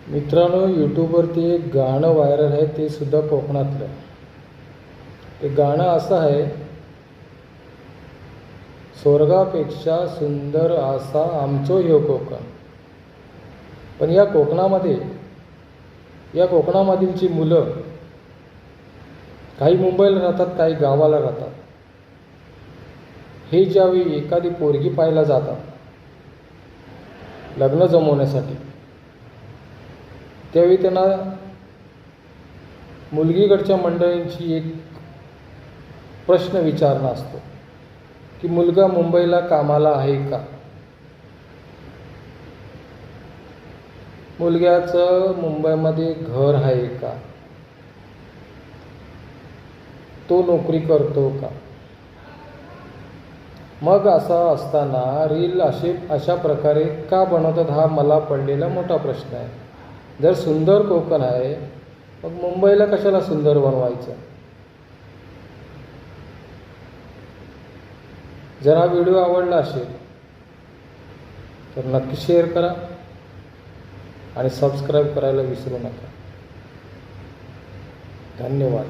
मित्रांनो, यूट्यूबवरती एक गाणं व्हायरल आहे, ते सुद्धा कोकणातलं. ते गाणं असं आहे, स्वर्गापेक्षा सुंदर असा आमचो ह्यो कोकण. पण या कोकणामधील जी मुलं, काही मुंबईला राहतात, काही गावाला राहतात, हे ज्यावेळी एखादी पोरगी पाहायला जातात लग्न जमवण्यासाठी, त्यावेळी त्यांना मुलगीकडच्या मंडळींची एक प्रश्न विचारणं असतो की मुलगा मुंबईला कामाला आहे का, मुलग्याचं मुंबईमध्ये घर आहे का, तो नोकरी करतो का. मग असं असताना रील अशा प्रकारे का बनवतात, हा मला पडलेला मोठा प्रश्न आहे. जर सुंदर कोकण आहे, मग मुंबईला कशाला सुंदर बनवायचं. जर हा व्हिडिओ आवडला असेल तर नक्की शेअर करा आणि सबस्क्राईब करायला विसरू नका. धन्यवाद.